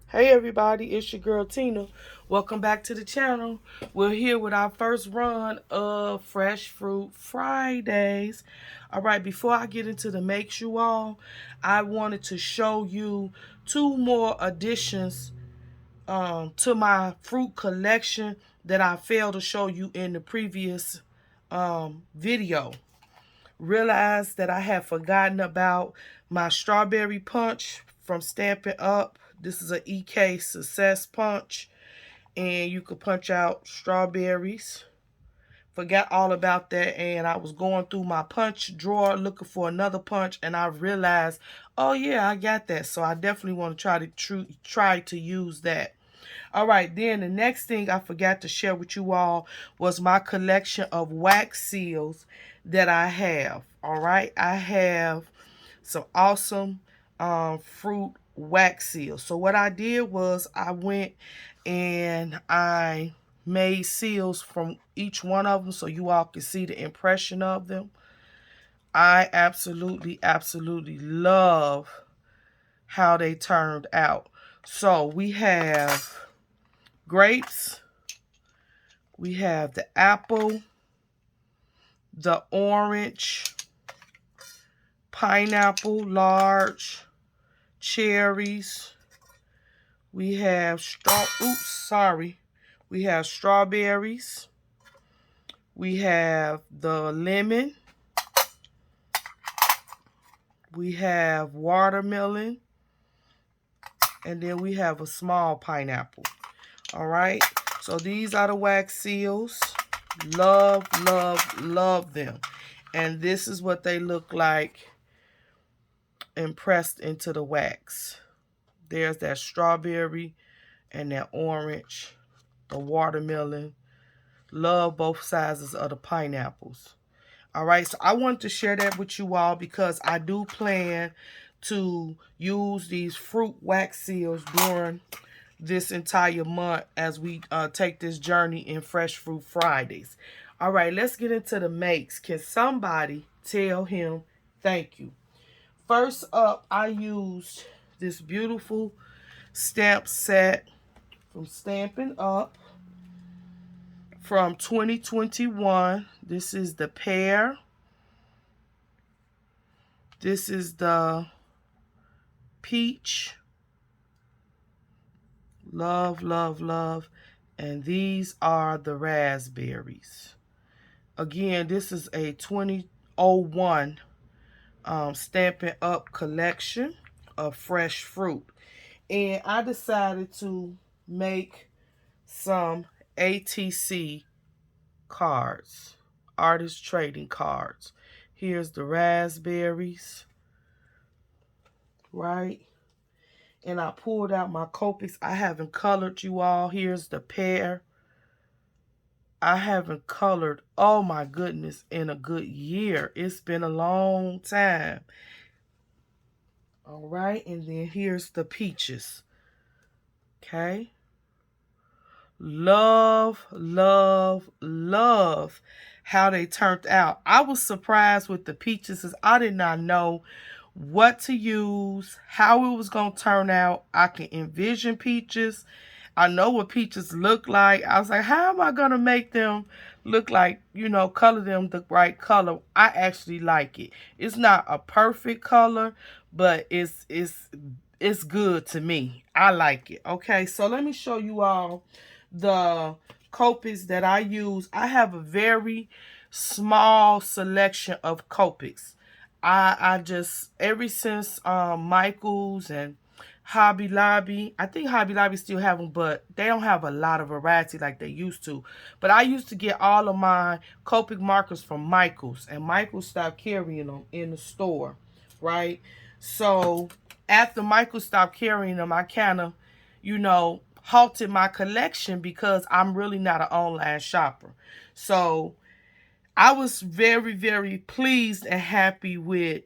Hey everybody, it's your girl Tina. Welcome back to the channel. We're here with our first run of Fresh Fruit Fridays. Alright, before I get into the makes you all, I wanted to show you two more additions to my fruit collection that I failed to show you in the previous video. Realized that I had forgotten about my strawberry punch from Stampin' Up. This is an EK Success Punch, and you could punch out strawberries. Forgot all about that, and I was going through my punch drawer looking for another punch, and I realized, oh yeah, I got that. So I definitely want to try to use that. All right, then the next thing I forgot to share with you all was my collection of wax seals that I have. All right, I have some awesome fruit wax seals. So what I did was I went and I made seals from each one of them so you all can see the impression of them. I absolutely love how they turned out. So we have grapes, we have the apple, the orange, pineapple, large, cherries. We have we have strawberries. We have the lemon. We have watermelon. And then we have a small pineapple. All right. So these are the wax seals. Love them. And this is what they look like impressed into the wax. There's that strawberry and that orange, the watermelon. Love both sizes of the pineapples. All right, so I wanted to share that with you all because I do plan to use these fruit wax seals during this entire month as we take this journey in Fresh Fruit Fridays. All right, let's get into the makes. Can somebody tell him thank you? First up, I used this beautiful stamp set from Stampin' Up from 2021. This is the pear. This is the peach. Love. And these are the raspberries. Again, this is a 2001 Stampin' Up collection of fresh fruit. And I decided to make some ATC cards, artist trading cards. Here's the raspberries, right? And I pulled out my Copics. I haven't colored, you all. Here's the pear. I haven't colored, oh my goodness, in a good year. It's been a long time. All right, and then here's the peaches. Okay. Love how they turned out. I was surprised with the peaches as I did not know what to use, how it was going to turn out. I can envision peaches. I know what peaches look like. I was like, how am I going to make them look like, you know, color them the right color? I actually like it. It's not a perfect color, but it's good to me. I like it. Okay, so let me show you all the Copics that I use. I have a very small selection of Copics. I just, ever since Michael's and Hobby Lobby, I think Hobby Lobby still have them, but they don't have a lot of variety like they used to. But I used to get all of my Copic markers from Michael's, and Michael's stopped carrying them in the store, right? So after Michael stopped carrying them, I kind of, you know, halted my collection because I'm really not an online shopper. So I was very pleased and happy with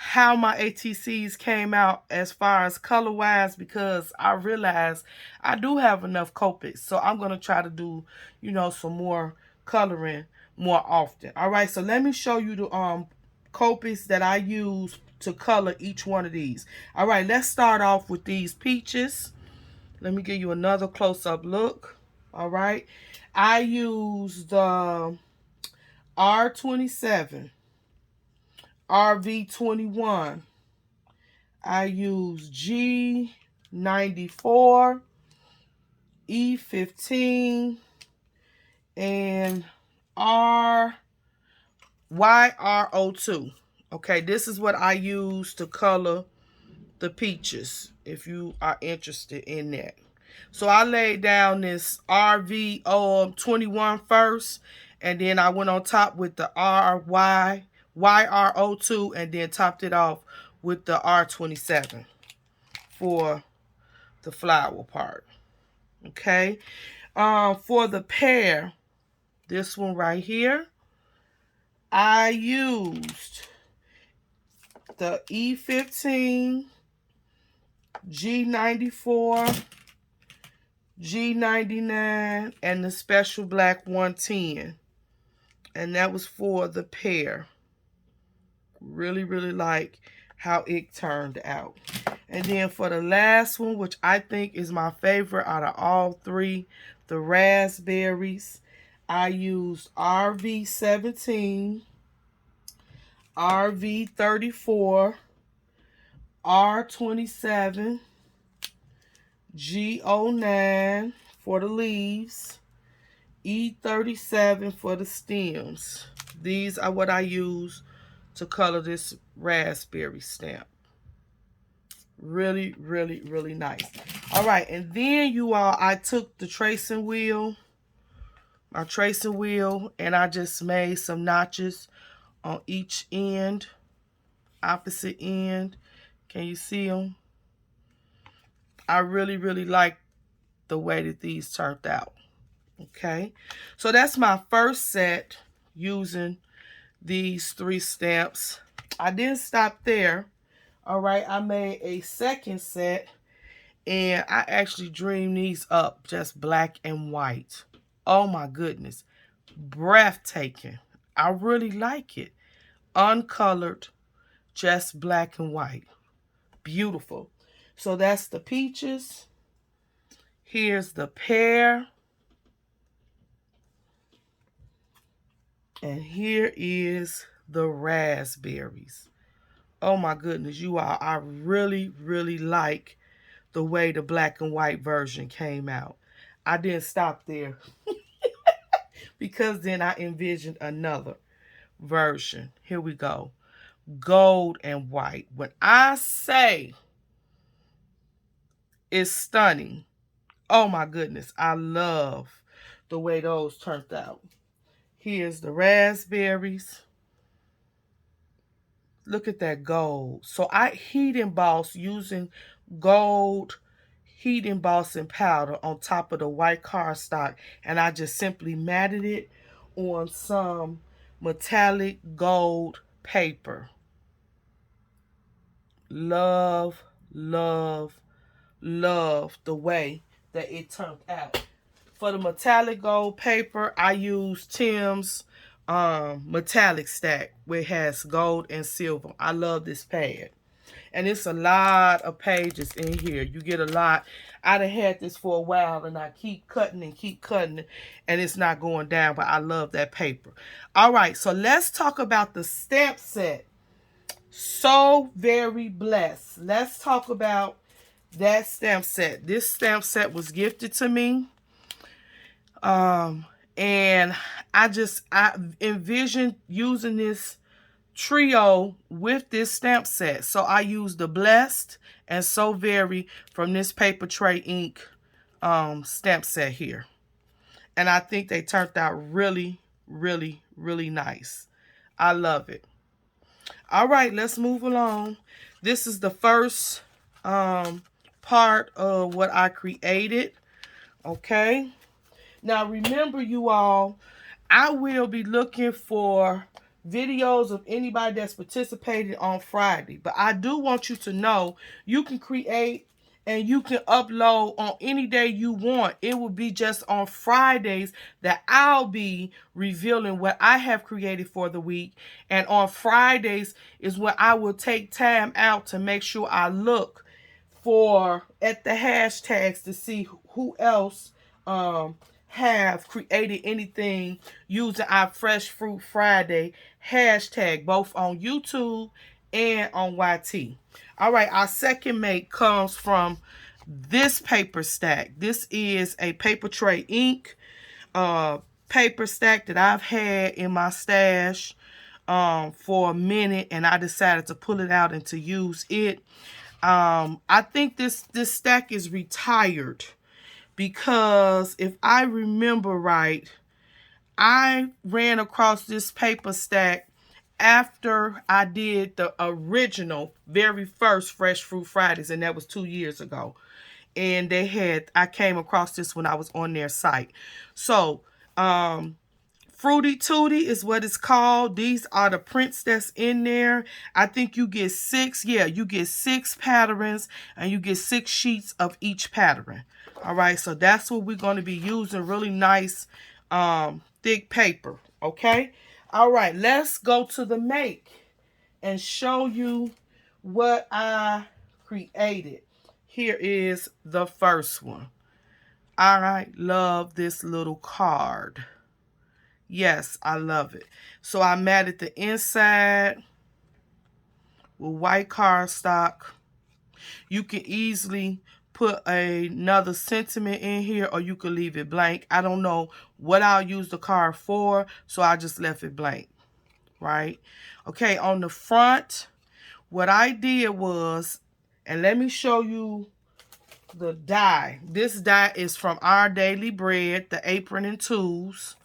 how my ATCs came out as far as color wise, because I realized I do have enough Copics. So I'm going to try to do, you know, some more coloring more often. All right, so let me show you the Copics that I use to color each one of these. All right, let's start off with these peaches. Let me give you another close-up look. All right. I use the R27, RV21. I use G94, E15, and YRO2. Okay, this is what I use to color the peaches, if you are interested in that. So I laid down this RV21 first, and then I went on top with the YRO2, and then topped it off with the R27 for the flower part. Okay. For the pear, this one right here, I used the E15, G94, G99, and the special black 110. And that was for the pear. Really, really like how it turned out. And then for the last one, which I think is my favorite out of all three, the raspberries, I used RV17, RV34, R27, G09 for the leaves, E37 for the stems. These are what I use to color this raspberry stamp. Really, really, really nice. All right, and then you all, I took the tracing wheel, my tracing wheel, and I just made some notches on each end, opposite end. Can you see them? I really, really like the way that these turned out. Okay, so that's my first set using these three stamps. I didn't stop there. All right, I made a second set, and I actually dreamed these up just black and white. Oh my goodness, breathtaking. I really like it. Uncolored, just black and white. Beautiful. So that's the peaches. Here's the pear. And here is the raspberries. Oh my goodness, you all, I really, really like the way the black and white version came out. I didn't stop there because then I envisioned another version. Here we go. Gold and white. When I say it's stunning, oh my goodness, I love the way those turned out. Here's the raspberries. Look at that gold. So I heat embossed using gold heat embossing powder on top of the white cardstock, and I just simply matted it on some metallic gold paper. Love, love, love the way that it turned out. For the metallic gold paper, I use Tim's metallic stack where it has gold and silver. I love this pad. And it's a lot of pages in here. You get a lot. I done had this for a while, and I keep cutting and keep cutting, and it's not going down, but I love that paper. All right, so let's talk about the stamp set. So very blessed. Let's talk about that stamp set. This stamp set was gifted to me. And I envisioned using this trio with this stamp set. So I used the Blessed and So Very from this Paper Tray Ink stamp set here. And I think they turned out really, really, really nice. I love it. All right, let's move along. This is the first part of what I created. Okay. Now, remember, you all, I will be looking for videos of anybody that's participated on Friday. But I do want you to know you can create and you can upload on any day you want. It will be just on Fridays that I'll be revealing what I have created for the week. And on Fridays is when I will take time out to make sure I look for at the hashtags to see who else have created anything using our Fresh Fruit Friday hashtag, both on YouTube and on YT. All right, our second make comes from this paper stack. This is a paper tray ink paper stack that I've had in my stash for a minute, and I decided to pull it out and to use it. I think this stack is retired because if I remember right, I ran across this paper stack after I did the original very first Fresh Fruit Fridays, and that was 2 years ago. And I came across this when I was on their site. So, Fruity Tooty is what it's called. These are the prints that's in there. I think you get 6. Yeah, you get 6 patterns and you get 6 sheets of each pattern. All right, so that's what we're going to be using. Really nice, thick paper. Okay. All right, let's go to the make and show you what I created. Here is the first one. I love this little card. Yes, I love it. So I matted the inside with white cardstock. You can easily put another sentiment in here, or you could leave it blank. I don't know what I'll use the card for, so I just left it blank, right? Okay, on the front, what I did was, and let me show you the die. This die is from Our Daily Bread, the apron and tools.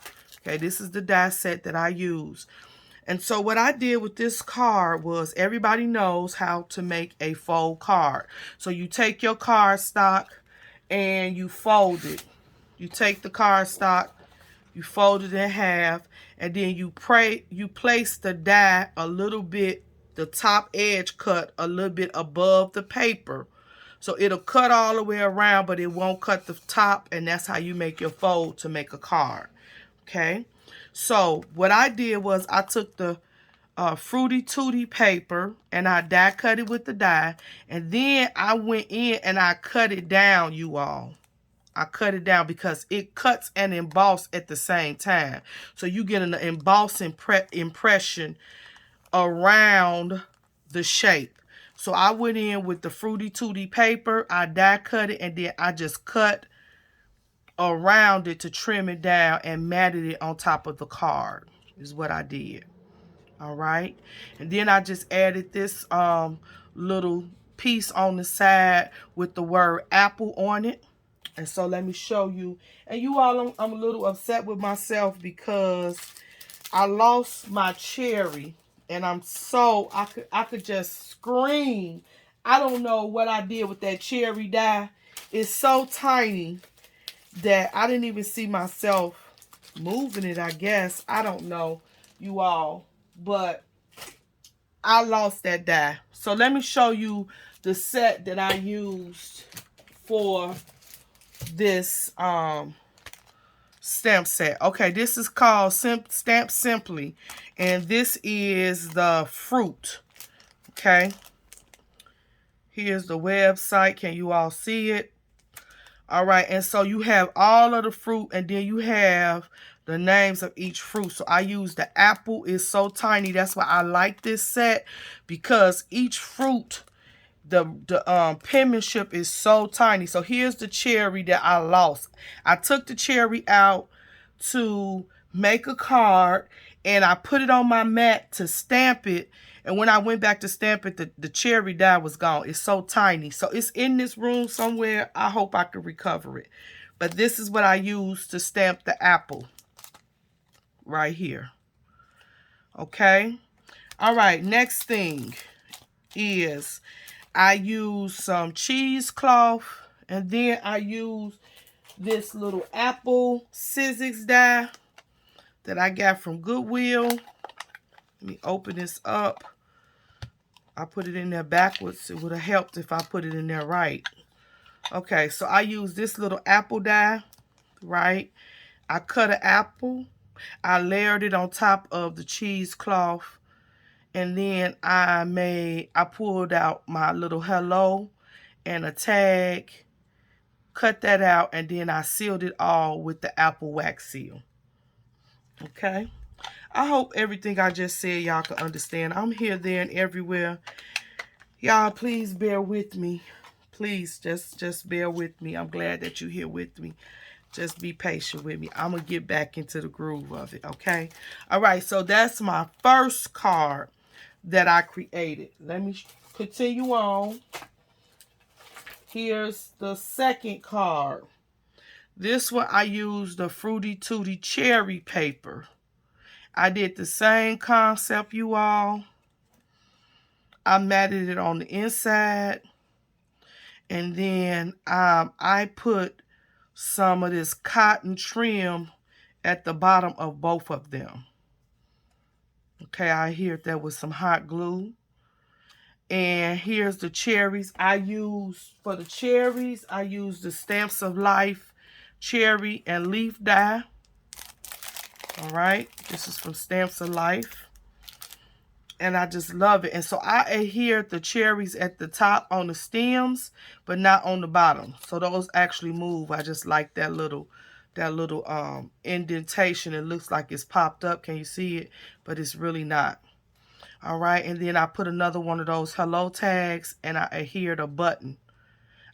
Okay, this is the die set that I use. And so what I did with this card was, everybody knows how to make a fold card. So you take your cardstock and you fold it. You take the cardstock, you fold it in half, and then you place the die a little bit, the top edge cut a little bit above the paper. So it'll cut all the way around, but it won't cut the top, and that's how you make your fold to make a card. Okay, so what I did was I took the Fruity Tooty paper and I die cut it with the die, and then I went in and I cut it down, you all. I cut it down because it cuts and emboss at the same time. So you get an embossing impression around the shape. So I went in with the Fruity Tooty paper, I die cut it, and then I just cut around it to trim it down and matted it on top of the card is what I did. All right, and then I just added this little piece on the side with the word apple on it. And so let me show you. And you all, I'm a little upset with myself because I lost my cherry, and I could just scream. I don't know what I did with that cherry die. It's so tiny that I didn't even see myself moving it, I guess. I don't know, you all. But I lost that die. So let me show you the set that I used for this stamp set. Okay, this is called Stamp Simply. And this is the fruit. Okay. Here's the website. Can you all see it? All right, and so you have all of the fruit, and then you have the names of each fruit. So I use the apple. Is so tiny. That's why I like this set, because each fruit, the penmanship is so tiny. So here's the cherry that I lost. I took the cherry out to make a card, and I put it on my mat to stamp it. And when I went back to stamp it, the cherry die was gone. It's so tiny. So it's in this room somewhere. I hope I can recover it. But this is what I use to stamp the apple right here. Okay. All right. Next thing is I use some cheesecloth, and then I use this little apple scissors die that I got from Goodwill. Let me open this up. I put it in there backwards. It would have helped if I put it in there right. Okay, so I use this little apple die, right? I cut an apple. I layered it on top of the cheesecloth. And then I pulled out my little hello. and a tag. Cut that out, and then I sealed it all with the apple wax seal. Okay. I hope everything I just said y'all can understand. I'm here, there, and everywhere. Y'all, please bear with me. Please, just bear with me. I'm glad that you're here with me. Just be patient with me. I'm going to get back into the groove of it, okay? All right, so that's my first card that I created. Let me continue on. Here's the second card. This one I used the Fruity Tooty Cherry paper. I did the same concept, you all. I matted it on the inside. And then I put some of this cotton trim at the bottom of both of them. Okay, I hear that with some hot glue. And here's the cherries. For the cherries, I use the Stamps of Life cherry and leaf dye. All right, this is from Stamps of Life. And I just love it. And so I adhered the cherries at the top on the stems, but not on the bottom. So those actually move. I just like that little indentation. It looks like it's popped up. Can you see it? But it's really not. All right. And then I put another one of those hello tags, and I adhered a button.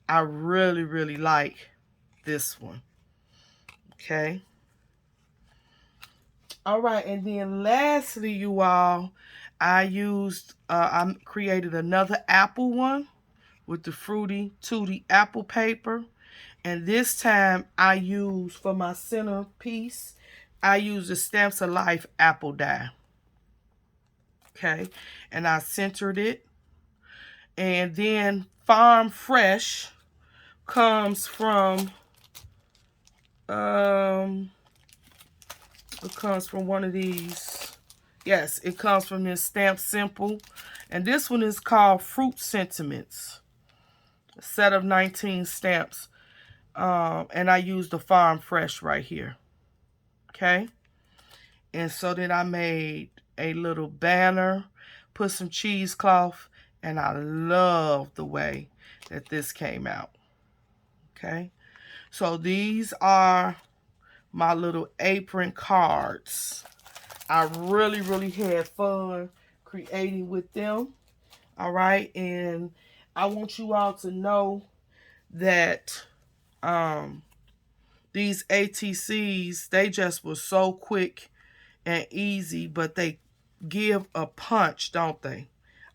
I really, really like this one. Okay. All right. And then lastly, you all, I created another apple one with the Fruity Tooty apple paper. And this time I used, for my centerpiece, I used the Stamps of Life apple dye. Okay. And I centered it. And then Farm Fresh comes from, it comes from one of these. Yes, it comes from this Stamp Simple. And this one is called Fruit Sentiments. A set of 19 stamps. And I used the Farm Fresh right here. Okay. And so then I made a little banner, put some cheesecloth, and I love the way that this came out. Okay. So these are my little apron cards. I really, really had fun creating with them. All right. And I want you all to know that these ATCs, they just were so quick and easy, but they give a punch, don't they?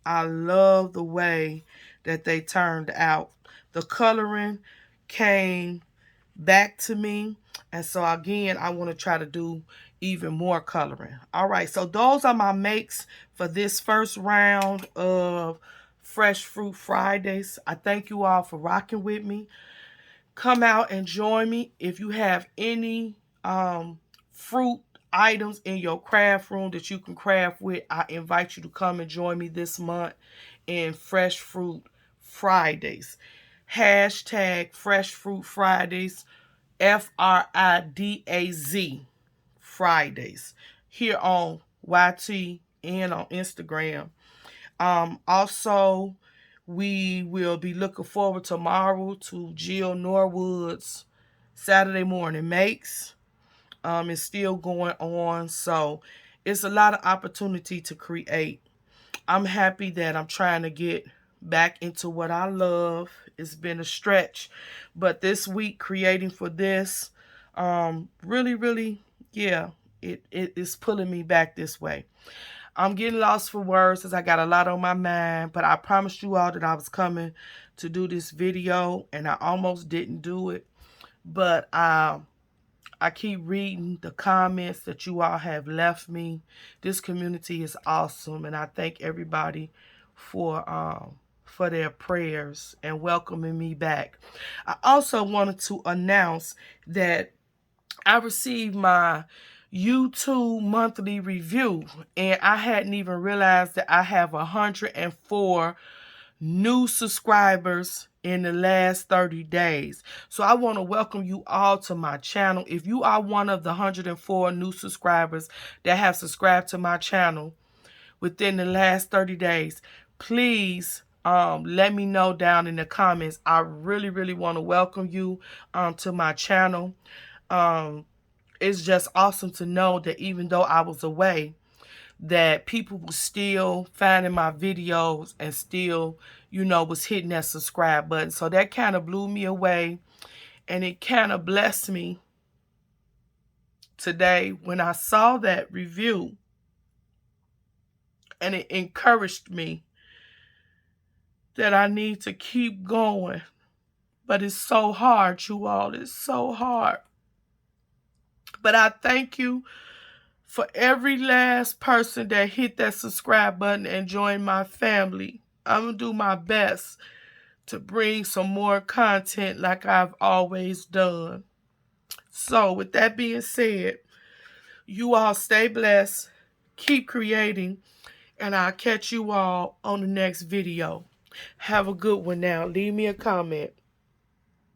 I love the way that they turned out. The coloring came back to me. And so again, I want to try to do even more coloring. All right, so those are my makes for this first round of Fresh Fruit Fridays. I thank you all for rocking with me. Come out and join me. If you have any fruit items in your craft room that you can craft with, I invite you to come and join me this month in Fresh Fruit Fridays. Hashtag Fresh Fruit Fridays. FRIDAZ Fridays here on YT and on Instagram. Also, we will be looking forward tomorrow to Jill Norwood's Saturday Morning Makes. It's still going on, so it's a lot of opportunity to create. I'm happy that I'm trying to get back into what I love. It's been a stretch, but this week creating for this, really, yeah, it is pulling me back this way. I'm getting lost for words as I got a lot on my mind, but I promised you all that I was coming to do this video, and I almost didn't do it, but I keep reading the comments that you all have left me. This community is awesome, and I thank everybody for their prayers and welcoming me back. I also wanted to announce that I received my YouTube monthly review, and I hadn't even realized that I have 104 new subscribers in the last 30 days. So I want to welcome you all to my channel. If you are one of the 104 new subscribers that have subscribed to my channel within the last 30 days, please let me know down in the comments. I really, really want to welcome you to my channel. It's just awesome to know that even though I was away, that people were still finding my videos and still, you know, was hitting that subscribe button. So that kind of blew me away, and it kind of blessed me today when I saw that review, and it encouraged me that I need to keep going. But it's so hard, you all. It's so hard. But I thank you for every last person that hit that subscribe button and joined my family. I'm going to do my best to bring some more content like I've always done. So with that being said, you all stay blessed, keep creating, and I'll catch you all on the next video. Have a good one now. Leave me a comment.